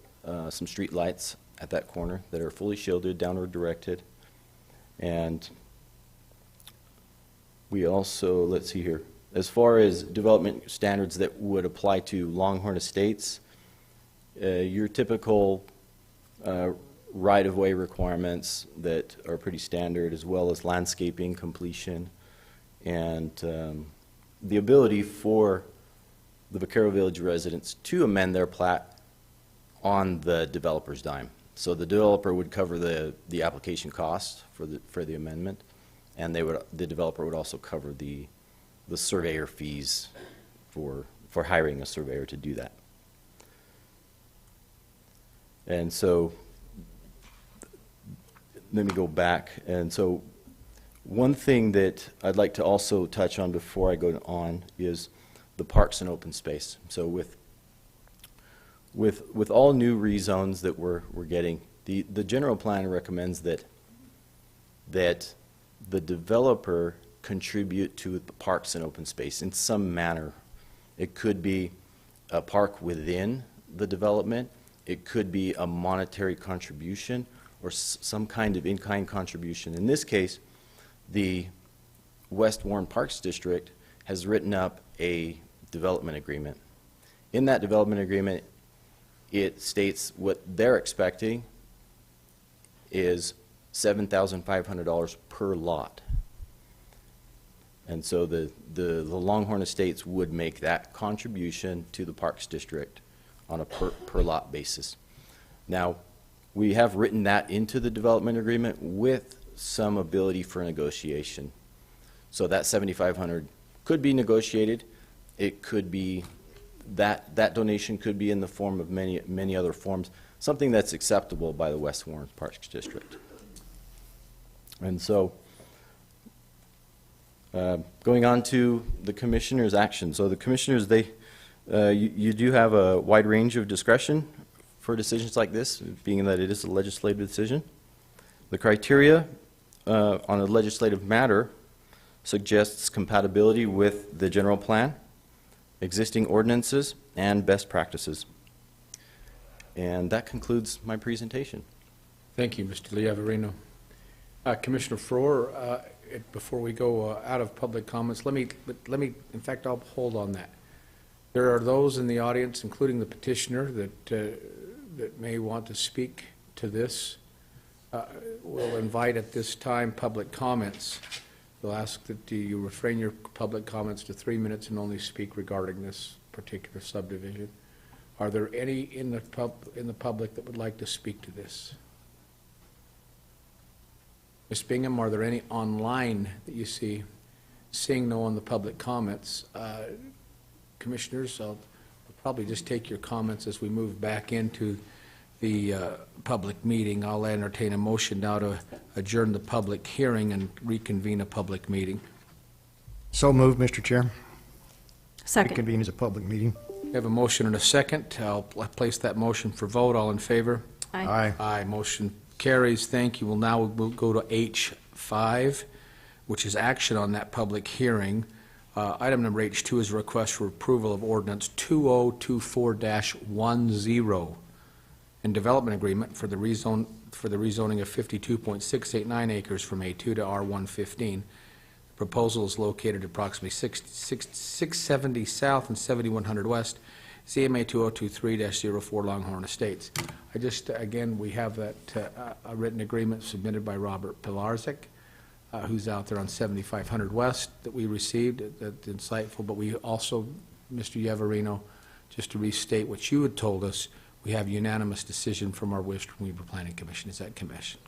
some street lights at that corner that are fully shielded, downward directed. And we also, let's see here, as far as development standards that would apply to Longhorn Estates, your typical right-of-way requirements that are pretty standard, as well as landscaping completion, and the ability for the Vaquero Village residents to amend their plat on the developer's dime. So the developer would cover the application cost for the amendment, and the developer would also cover the surveyor fees for hiring a surveyor to do that. And so let me go back. And so one thing that I'd like to also touch on before I go on is the parks and open space. So with all new rezones that we're getting, the general plan recommends that the developer contribute to the parks and open space in some manner. It could be a park within the development. It could be a monetary contribution or some kind of in-kind contribution. In this case, the West Warren Parks District has written up a development agreement. In that development agreement, it states what they're expecting is $7,500 per lot. And so the Longhorn Estates would make that contribution to the Parks District on a per lot basis. Now, we have written that into the development agreement with some ability for negotiation. So that $7,500 could be negotiated. It could be that donation could be in the form of many other forms, something that's acceptable by the West Warren Parks District. And so going on to the commissioners' action. So the commissioners, you do have a wide range of discretion for decisions like this, being that it is a legislative decision. The criteria on a legislative matter suggests compatibility with the general plan, existing ordinances, and best practices. And that concludes my presentation. Thank you, Mr. Leovarino. Commissioner Frohr, before we go out of public comments, let me, in fact, I'll hold on that. There are those in the audience, including the petitioner, that may want to speak to this. We'll invite at this time public comments. We'll ask that you refrain your public comments to 3 minutes and only speak regarding this particular subdivision. Are there any in the public that would like to speak to this? Ms. Bingham, are there any online that you see? Seeing no on the public comments, commissioners, I'll probably just take your comments as we move back into the public meeting. I'll entertain a motion now to adjourn the public hearing and reconvene a public meeting. So moved, Mr. Chair. Second. Reconvene as a public meeting. We have a motion and a second. I'll place that motion for vote. All in favor? Aye. Aye. Motion carries. Thank you. We'll go to H5, which is action on that public hearing. Item number H2 is a request for approval of ordinance 2024-10 and development agreement for the rezoning of 52.689 acres from A2 to R115. The proposal is located approximately 670 South and 7100 West, CMA 2023-04 Longhorn Estates. Again, we have that a written agreement submitted by Robert Pilarczyk, who's out there on 7500 West that we received. That's insightful, but we also, Mr. Leovarino, just to restate what you had told us, we have unanimous decision from our Western Weaver Planning Commission. Is that commission?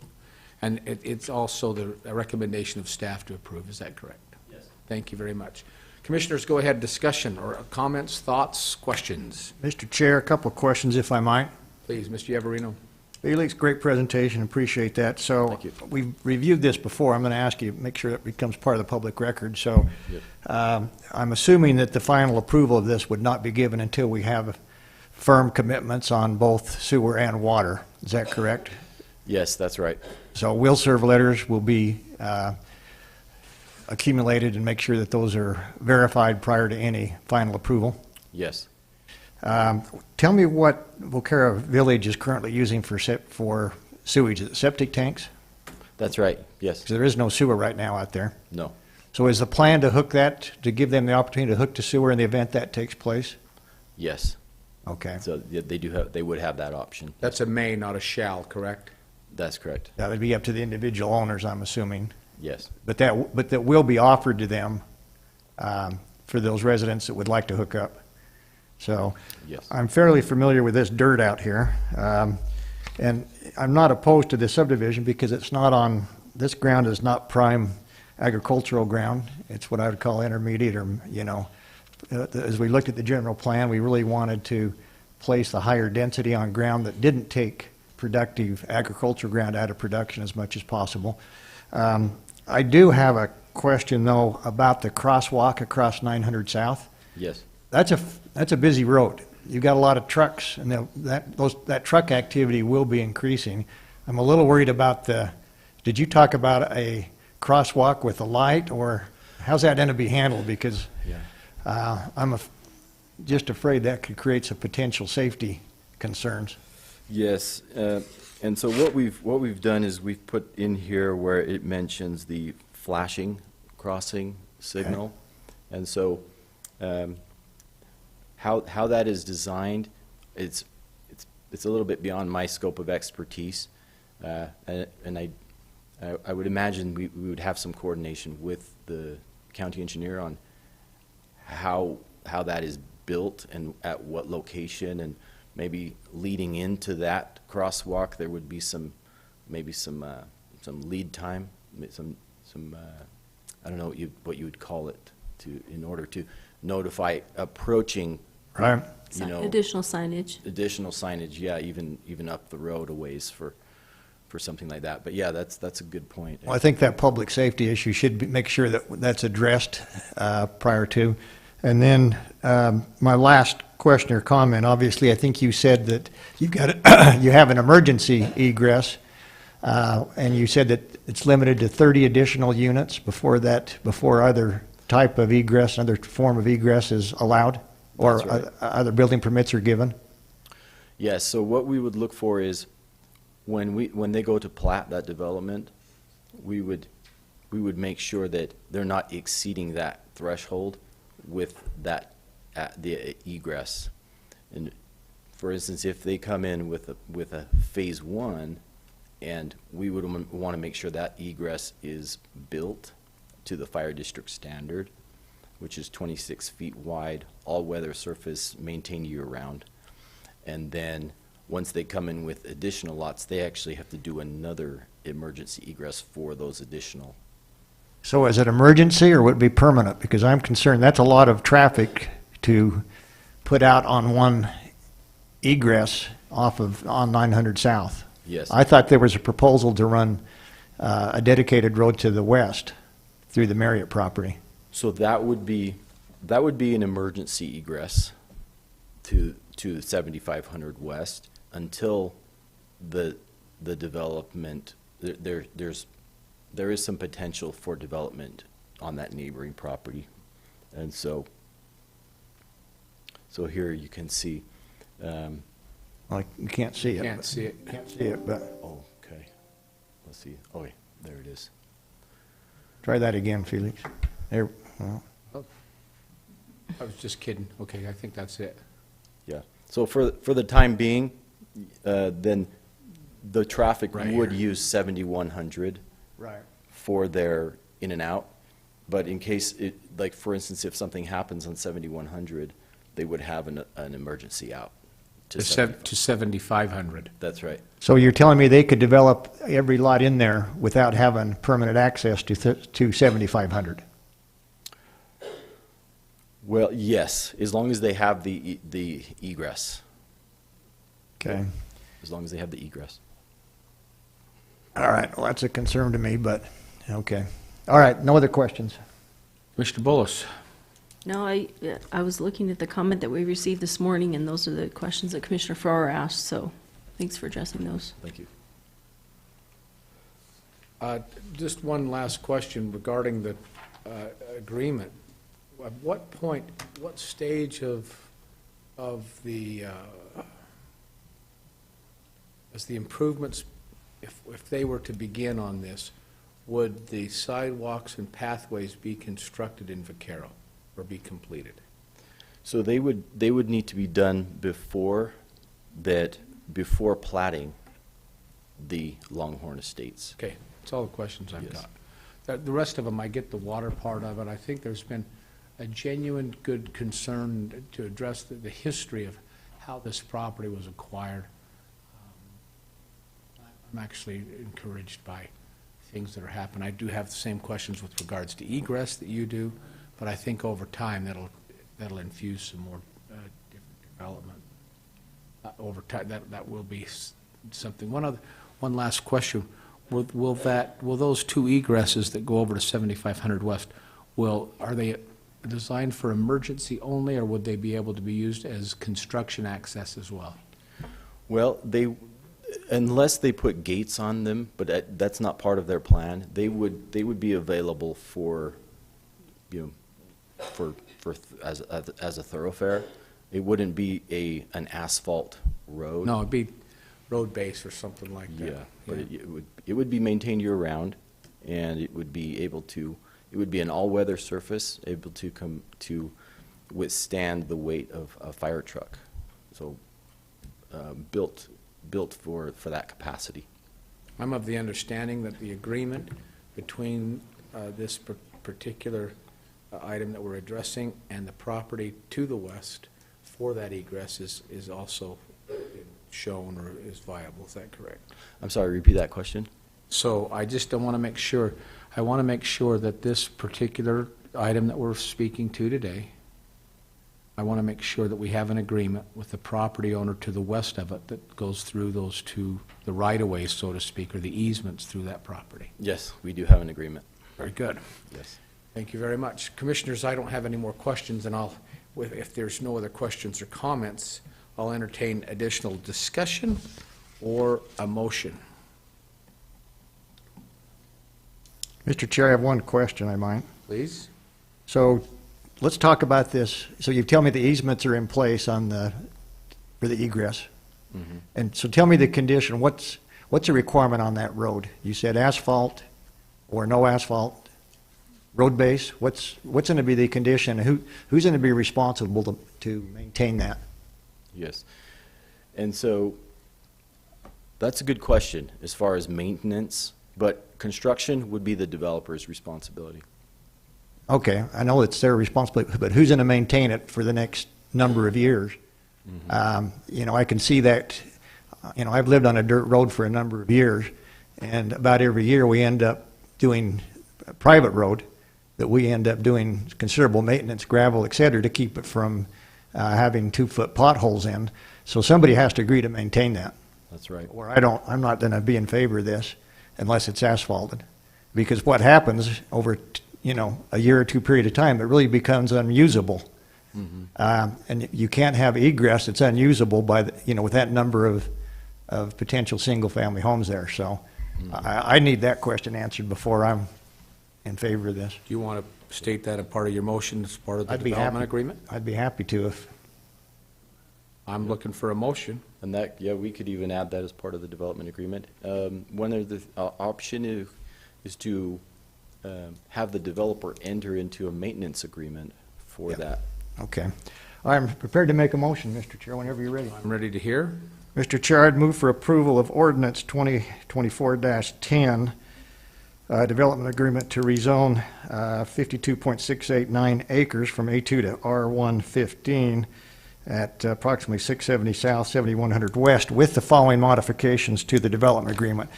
And it's also the recommendation of staff to approve. Is that correct? Yes. Thank you very much. Commissioners, go ahead. Discussion or comments, thoughts, questions? Mr. Chair, a couple of questions, if I might. Please, Mr. Yavarino. Felix, great presentation, appreciate that. So we've reviewed this before. I'm going to ask you, make sure it becomes part of the public record. So I'm assuming that the final approval of this would not be given until we have firm commitments on both sewer and water. Is that correct? Yes, that's right. So will serve letters will be accumulated and make sure that those are verified prior to any final approval? Yes. Tell me what Vocara Village is currently using for sewage. Is it septic tanks? That's right, yes. 'Cause there is no sewer right now out there. No. So is the plan to hook that, to give them the opportunity to hook to sewer in the event that takes place? Yes. Okay. So yeah, they would have that option. That's a may, not a shall, correct? That's correct. That would be up to the individual owners, I'm assuming. Yes. But that will be offered to them for those residents that would like to hook up. So yes. I'm fairly familiar with this dirt out here. And I'm not opposed to this subdivision because it's not on, this ground is not prime agricultural ground. It's what I would call intermediate, or, you know, as we looked at the general plan, we really wanted to place the higher density on ground that didn't take productive agricultural ground out of production as much as possible. I do have a question, though, about the crosswalk across 900 South. Yes. That's a busy road. You've got a lot of trucks, and that truck activity will be increasing. I'm a little worried about did you talk about a crosswalk with a light, or how's that going to be handled? Because I'm just afraid that could create some potential safety concerns. Yes, and so what we've done is we've put in here where it mentions the flashing crossing signal, okay. And so how that is designed, it's a little bit beyond my scope of expertise, and I would imagine we would have some coordination with the county engineer on how that is built and at what location, and maybe leading into that crosswalk there would be maybe some lead time, some I don't know what you would call it, in order to notify approaching. Right. You know, additional signage. Additional signage, yeah, even up the road a ways for something like that. But yeah, that's a good point. Well, I think that public safety issue should make sure that that's addressed prior to. And then my last question or comment, obviously, I think you said that you've got you have an emergency egress, and you said that it's limited to 30 additional units before other type of egress, another form of egress is allowed, or right. Other building permits are given. Yes. So what we would look for is when they go to plat that development, we would make sure that they're not exceeding that threshold with the egress. And for instance, if they come in with a phase one, and we would want to make sure that egress is built to the fire district standard, which is 26 feet wide, all-weather surface, maintained year-round. And then once they come in with additional lots, they actually have to do another emergency egress for those additional. So is it emergency, or would it be permanent? Because I'm concerned that's a lot of traffic to put out on one egress on 900 South. Yes. I thought there was a proposal to run a dedicated road to the west through the Marriott property. So that would be an emergency egress to 7500 West until the development. There is some potential for development on that neighboring property, and so here you can see. Well, you can't see it. Can't see it. Can't see it, but. Oh, okay. Let's see. Oh, yeah, there it is. Try that again, Felix. There. Well. I was just kidding. Okay, I think that's it. Yeah. So for the time being, then the traffic Right would here. use 7100 Right. for their in and out. But in case like for instance, if something happens on 7100, they would have an emergency out. To 7,500. That's right. So you're telling me they could develop every lot in there without having permanent access to 7,500? Well, yes, as long as they have the egress. Okay. As long as they have the egress. All right, well, that's a concern to me, but, okay. All right, no other questions. Mr. Bullis? No, I was looking at the comment that we received this morning, and those are the questions that Commissioner Farrar asked, so thanks for addressing those. Thank you. Just one last question regarding the agreement. At what point, what stage of the, as the improvements, if they were to begin on this, would the sidewalks and pathways be constructed in Vaquero or be completed? So they would need to be done before platting the Longhorn Estates. Okay, that's all the questions I've Yes. got. The rest of them, I get the water part of it. I think there's been a genuine good concern to address the history of how this property was acquired. I'm actually encouraged by things that are happening. I do have the same questions with regards to egress that you do, but I think over time that'll infuse some more different development. Over time, that will be something. One last question: Will those two egresses that go over to 7500 West, are they designed for emergency only, or would they be able to be used as construction access as well? Well, unless they put gates on them, but that's not part of their plan, they would be available for, as a thoroughfare. It wouldn't be an asphalt road. No, it'd be road base or something like that. Yeah, but it would be maintained year round, and it would be an all-weather surface, able to withstand the weight of a fire truck. So built for that capacity. I'm of the understanding that the agreement between this particular item that we're addressing and the property to the west for that egress is also shown or is viable. Is that correct? I'm sorry, repeat that question. So I just want to make sure, that this particular item that we're speaking to today, I want to make sure that we have an agreement with the property owner to the west of it that goes through those two, the right-of-ways, so to speak, or the easements through that property. Yes, we do have an agreement. Very good. Yes. Thank you very much. Commissioners, I don't have any more questions, and if there's no other questions or comments, I'll entertain additional discussion or a motion. Mr. Chair, I have one question, I might. Please. So let's talk about this. So you tell me the easements are in place for the egress. Mm-hmm. And so tell me the condition. What's the requirement on that road? You said asphalt or no asphalt, road base. What's going to be the condition? Who's going to be responsible to maintain that? Yes. And so that's a good question as far as maintenance, but construction would be the developer's responsibility. Okay, I know it's their responsibility, but who's going to maintain it for the next number of years? Mm-hmm. I can see that, I've lived on a dirt road for a number of years, and about every year we end up doing a private road that we end up doing considerable maintenance, gravel, et cetera, to keep it from having 2-foot potholes in. So somebody has to agree to maintain that. That's right. Or I'm not going to be in favor of this unless it's asphalted. Because what happens over a year or two period of time, it really becomes unusable. Mm-hmm. And you can't have egress that's unusable with that number of potential single-family homes there. So mm-hmm. I need that question answered before I'm in favor of this. Do you want to state that as part of your motion as part of the development agreement? I'd be happy to if. I'm looking for a motion. And we could even add that as part of the development agreement. One of the option is to have the developer enter into a maintenance agreement for that. Okay. I'm prepared to make a motion, Mr. Chair, whenever you're ready. I'm ready to hear. Mr. Chair, I'd move for approval of Ordinance 2024-10, development agreement to rezone 52.689 acres from A2 to R115 at approximately 670 South, 7100 West, with the following modifications to the development agreement.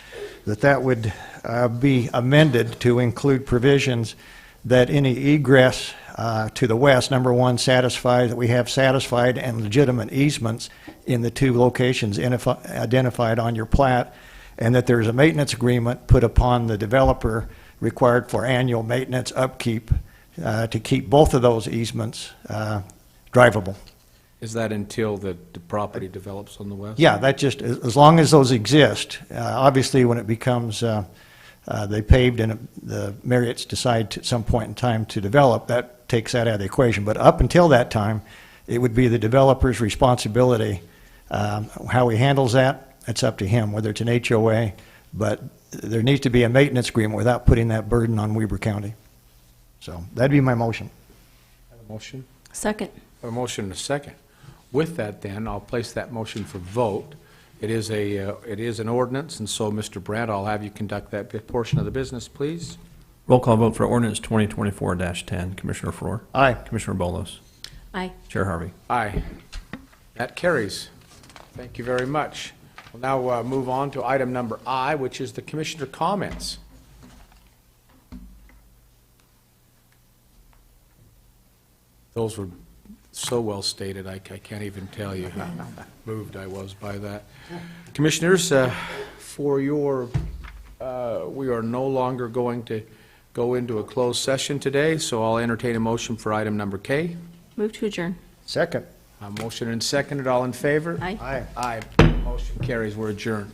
That would be amended to include provisions that any egress to the west, number one, that we have satisfied and legitimate easements in the two locations identified on your plat, and that there's a maintenance agreement put upon the developer required for annual maintenance upkeep to keep both of those easements drivable. Is that until the property develops on the west? Yeah, that just, as long as those exist. Obviously, when it becomes, they paved and the Marriotts decide at some point in time to develop, that takes that out of the equation. But up until that time, it would be the developer's responsibility. How he handles that, it's up to him, whether it's an HOA, but there needs to be a maintenance agreement without putting that burden on Weber County. So that'd be my motion. Have a motion? Second. A motion and a second. With that, then, I'll place that motion for vote. It is an ordinance, and so, Mr. Brandt, I'll have you conduct that portion of the business, please. Roll call vote for ordinance 2024-10. Commissioner Faur. Aye. Commissioner Bolos. Aye. Chair Harvey. Aye. That carries. Thank you very much. We'll now move on to item number I, which is the commissioner comments. Those were so well stated, I can't even tell you how moved I was by that. Commissioners, for your, we are no longer going to go into a closed session today, so I'll entertain a motion for item number K. Move to adjourn. Second. A motion and seconded. All in favor? Aye. Aye. Motion carries. We're adjourned.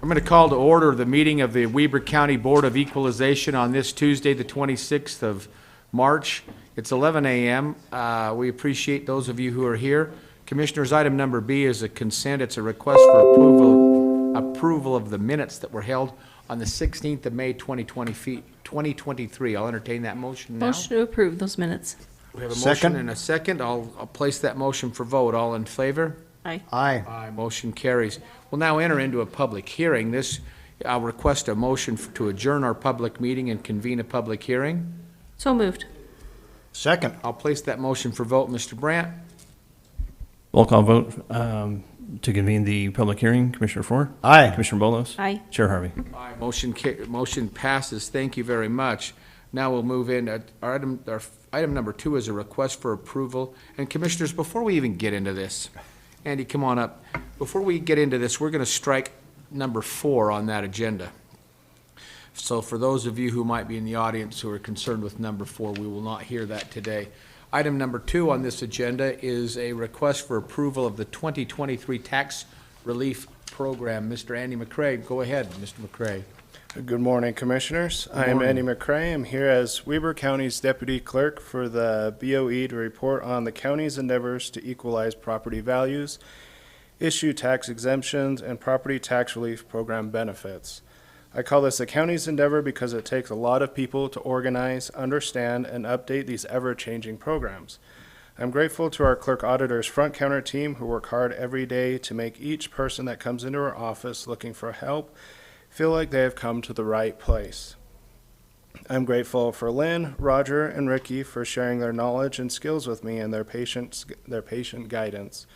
I'm going to call to order the meeting of the Weber County Board of Equalization on this Tuesday, the 26th of March. It's 11 a.m. We appreciate those of you who are here. Commissioners, item number B is a consent. It's a request for approval of the minutes that were held on the 16th of May, 2023. I'll entertain that motion now. Motion to approve those minutes. We have a Second. motion and a second. I'll place that motion for vote. All in favor? Aye. Aye. Aye, motion carries. We'll now enter into a public hearing. I'll request a motion to adjourn our public meeting and convene a public hearing. So moved. Second. I'll place that motion for vote. Mr. Brandt? Roll call vote to convene the public hearing. Commissioner Faur? Aye. Commissioner Bolos? Aye. Chair Harvey? Aye, motion passes. Thank you very much. Now we'll move in. Our item number 2 is a request for approval. And Commissioners, before we even get into this, Andy, come on up. Before we get into this, we're going to strike number 4 on that agenda. So for those of you who might be in the audience who are concerned with number 4, we will not hear that today. Item number 2 on this agenda is a request for approval of the 2023 Tax Relief Program. Mr. Andy McCray, go ahead, Mr. McCray. Good morning, Commissioners. I am Andy McCray. I'm here as Weber County's Deputy Clerk for the BOE to report on the county's endeavors to equalize property values, issue tax exemptions, and property tax relief program benefits. I call this the county's endeavor because it takes a lot of people to organize, understand, and update these ever-changing programs. I'm grateful to our Clerk Auditor's front counter team who work hard every day to make each person that comes into our office looking for help feel like they have come to the right place. I'm grateful for Lynn, Roger, and Ricky for sharing their knowledge and skills with me and their patient guidance.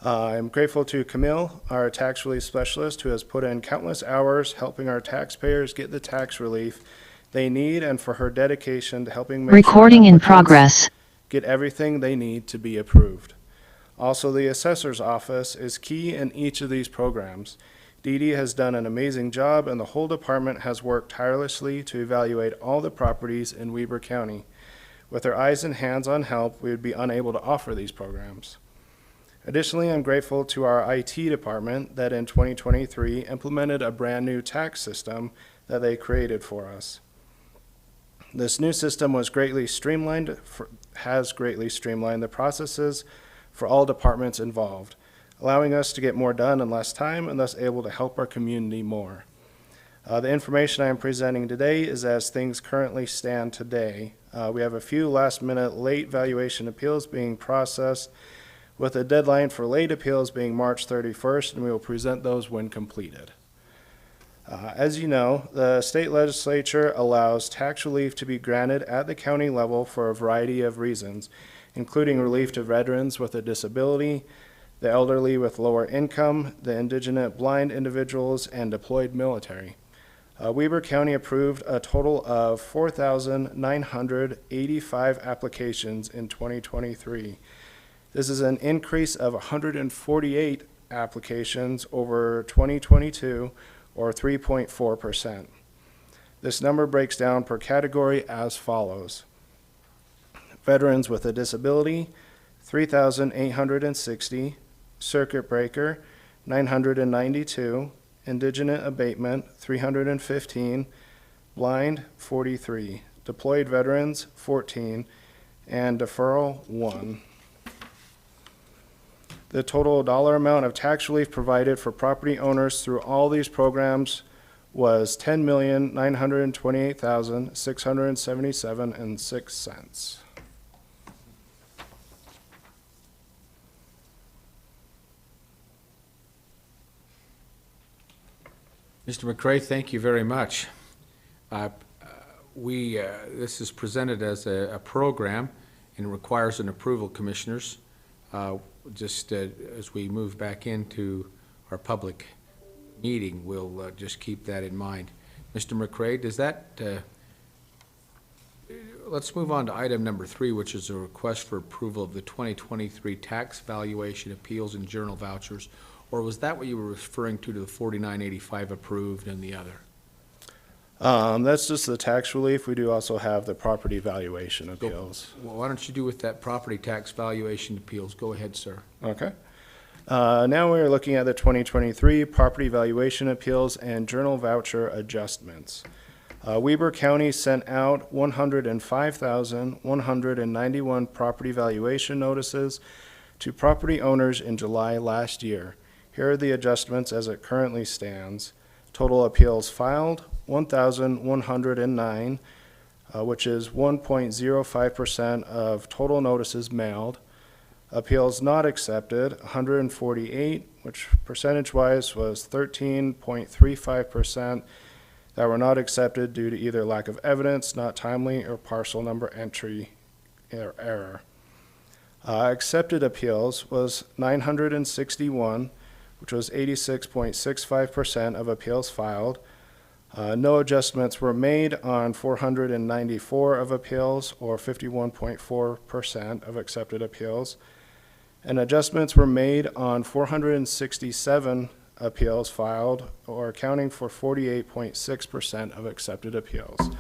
I'm grateful to Camille, our tax relief specialist, who has put in countless hours helping our taxpayers get the tax relief they need, and for her dedication to helping make Recording in progress. get everything they need to be approved. Also, the assessor's office is key in each of these programs. Dee Dee has done an amazing job, and the whole department has worked tirelessly to evaluate all the properties in Weber County. With their eyes and hands on help, we would be unable to offer these programs. Additionally, I'm grateful to our IT department that in 2023 implemented a brand new tax system that they created for us. This new system has greatly streamlined the processes for all departments involved, allowing us to get more done in less time and thus able to help our community more. The information I am presenting today is as things currently stand today. We have a few last-minute late valuation appeals being processed, with a deadline for late appeals being March 31st, and we will present those when completed. As you know, the state legislature allows tax relief to be granted at the county level for a variety of reasons, including relief to veterans with a disability, the elderly with lower income, the indigent blind individuals, and deployed military. Weber County approved a total of 4,985 applications in 2023. This is an increase of 148 applications over 2022, or 3.4%. This number breaks down per category as follows. Veterans with a disability, 3,860. Circuit breaker, 992, indigent abatement, 315, blind, 43, deployed veterans, 14, and deferral, 1. The total dollar amount of tax relief provided for property owners through all these programs was $10,928,677.06. Mr. McCray, thank you very much. This is presented as a program and requires an approval, Commissioners. As we move back into our public meeting, we'll just keep that in mind. Mr. McCray, does that, let's move on to item number 3, which is a request for approval of the 2023 tax valuation appeals and journal vouchers. Or was that what you were referring to the 4985 approved and the other? That's just the tax relief. We do also have the property valuation appeals. Well, why don't you do with that property tax valuation appeals? Go ahead, sir. Okay. Now we are looking at the 2023 property valuation appeals and journal voucher adjustments. Weber County sent out 105,191 property valuation notices to property owners in July last year. Here are the adjustments as it currently stands. Total appeals filed, 1,109, which is 1.05% of total notices mailed. Appeals not accepted, 148, which percentage-wise was 13.35% that were not accepted due to either lack of evidence, not timely, or parcel number entry error. Accepted appeals was 961, which was 86.65% of appeals filed. No adjustments were made on 494 of appeals, or 51.4% of accepted appeals. And adjustments were made on 467 appeals filed, or accounting for 48.6% of accepted appeals.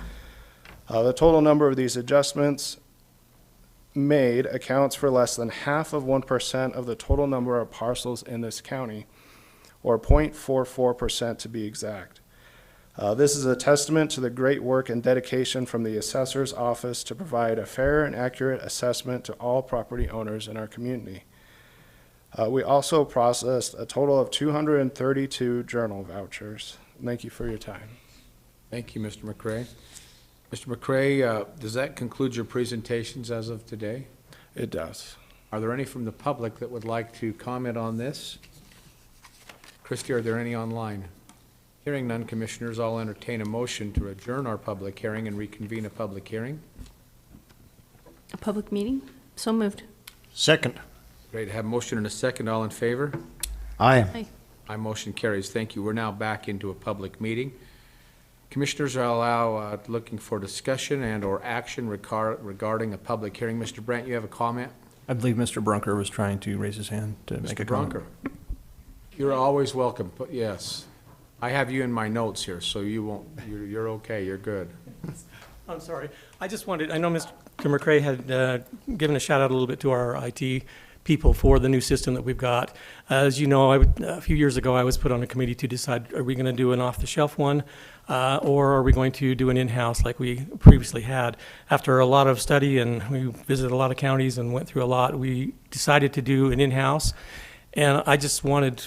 The total number of these adjustments made accounts for less than half of 1% of the total number of parcels in this county, or 0.44% to be exact. This is a testament to the great work and dedication from the assessor's office to provide a fair and accurate assessment to all property owners in our community. We also processed a total of 232 journal vouchers. Thank you for your time. Thank you, Mr. McCray. Mr. McCray, does that conclude your presentations as of today? It does. Are there any from the public that would like to comment on this? Christie, are there any online? Hearing none, Commissioners, I'll entertain a motion to adjourn our public hearing and reconvene a public hearing. A public meeting? So moved. Second. Great, to have a motion and a second. All in favor? Aye. Aye. My motion carries. Thank you. We're now back into a public meeting. Commissioners, I'll allow looking for discussion and or action regarding a public hearing. Mr. Brandt, you have a comment? I believe Mr. Brunker was trying to raise his hand to make a comment. Mr. Brunker, you're always welcome. But yes, I have you in my notes here, so you won't. You're okay. You're good. I'm sorry. I just wanted. I know Mr. McCray had given a shout out a little bit to our IT people for the new system that we've got. As you know, a few years ago, I was put on a committee to decide, are we going to do an off-the-shelf one, or are we going to do an in-house like we previously had? After a lot of study, and we visited a lot of counties and went through a lot, we decided to do an in-house. And I just wanted,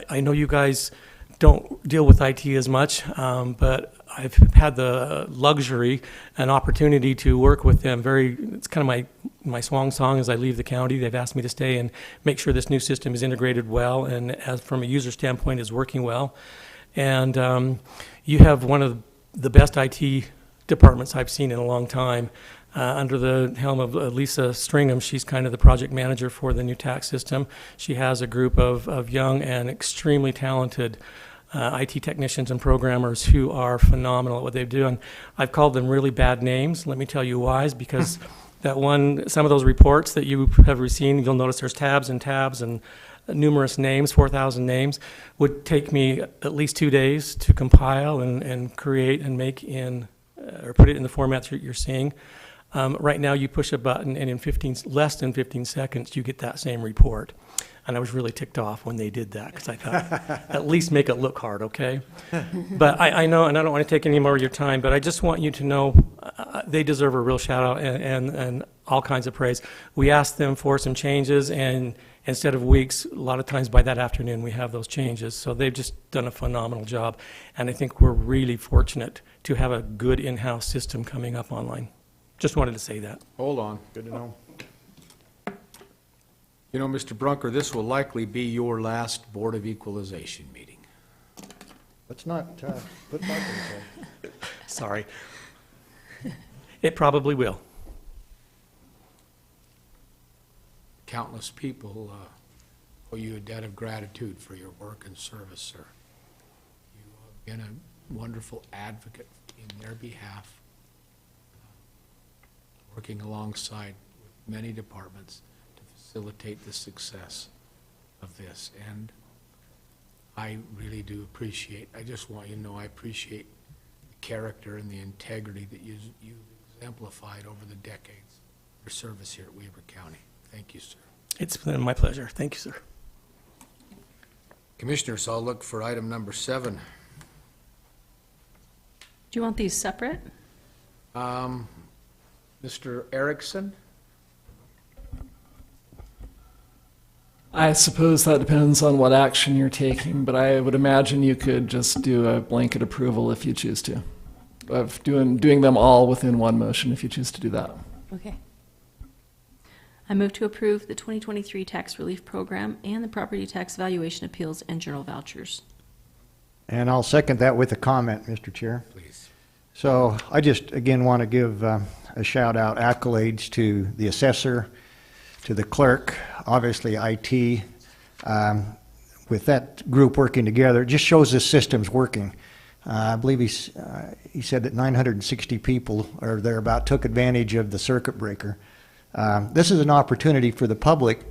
I know you guys don't deal with IT as much, but I've had the luxury and opportunity to work with them. It's kind of my swan song as I leave the county. They've asked me to stay and make sure this new system is integrated well and as from a user standpoint is working well. And you have one of the best IT departments I've seen in a long time. Under the helm of Lisa Stringham, she's kind of the project manager for the new tax system. She has a group of young and extremely talented IT technicians and programmers who are phenomenal at what they've done. I've called them really bad names. Let me tell you why. Is because some of those reports that you have received, you'll notice there's tabs and tabs and numerous names, 4,000 names, would take me at least 2 days to compile and create and make or put it in the format that you're seeing. Right now, you push a button, and in less than 15 seconds, you get that same report. And I was really ticked off when they did that, because I thought, at least make it look hard, okay? But I know, and I don't want to take any more of your time, but I just want you to know they deserve a real shout-out and all kinds of praise. We asked them for some changes, and instead of weeks, a lot of times by that afternoon, we have those changes. So they've just done a phenomenal job, and I think we're really fortunate to have a good in-house system coming up online. Just wanted to say that. Hold on. Good to know. You know, Mr. Brunker, this will likely be your last Board of Equalization meeting. Let's not put that in there. Sorry. It probably will. Countless people owe you a debt of gratitude for your work and service, sir. You have been a wonderful advocate in their behalf, working alongside with many departments to facilitate the success of this. And I really do appreciate, I just want you to know I appreciate the character and the integrity that you exemplified over the decades of your service here at Weber County. Thank you, sir. It's been my pleasure. Thank you, sir. Commissioners, I'll look for item number 7. Do you want these separate? Mr. Erickson? I suppose that depends on what action you're taking, but I would imagine you could just do a blanket approval if you choose to, of doing them all within one motion if you choose to do that. Okay. I move to approve the 2023 tax relief program and the property tax valuation appeals and journal vouchers. And I'll second that with a comment, Mr. Chair. Please. So I just, again, want to give a shout out, accolades to the assessor, to the clerk, obviously IT. With that group working together, it just shows this system's working. I believe he said that 960 people or thereabout took advantage of the circuit breaker. This is an opportunity for the public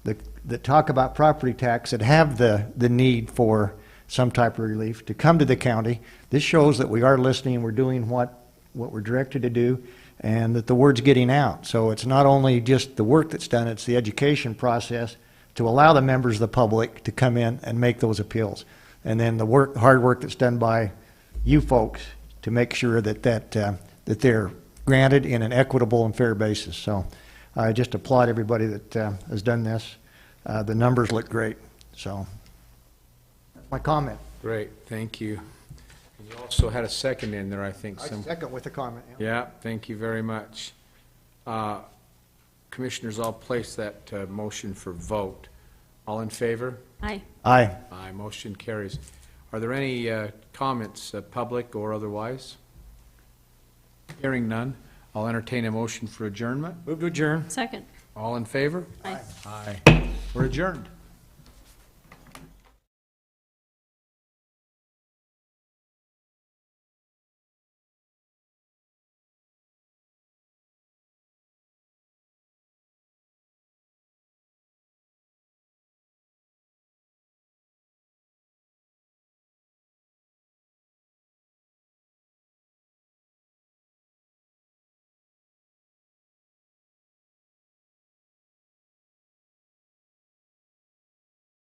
that talk about property tax, that have the need for some type of relief, to come to the county. This shows that we are listening, we're doing what we're directed to do, and that the word's getting out. So it's not only just the work that's done, it's the education process to allow the members of the public to come in and make those appeals. And then the hard work that's done by you folks to make sure that they're granted in an equitable and fair basis. So I just applaud everybody that has done this. The numbers look great. So that's my comment. Great, thank you. And you also had a second in there, I think. I second with a comment. Yeah, thank you very much. Commissioners, I'll place that motion for vote. All in favor? Aye. Aye. Aye, motion carries. Are there any comments, public or otherwise? Hearing none, I'll entertain a motion for adjournment. Move to adjourn. Second. All in favor? Aye. Aye. We're adjourned.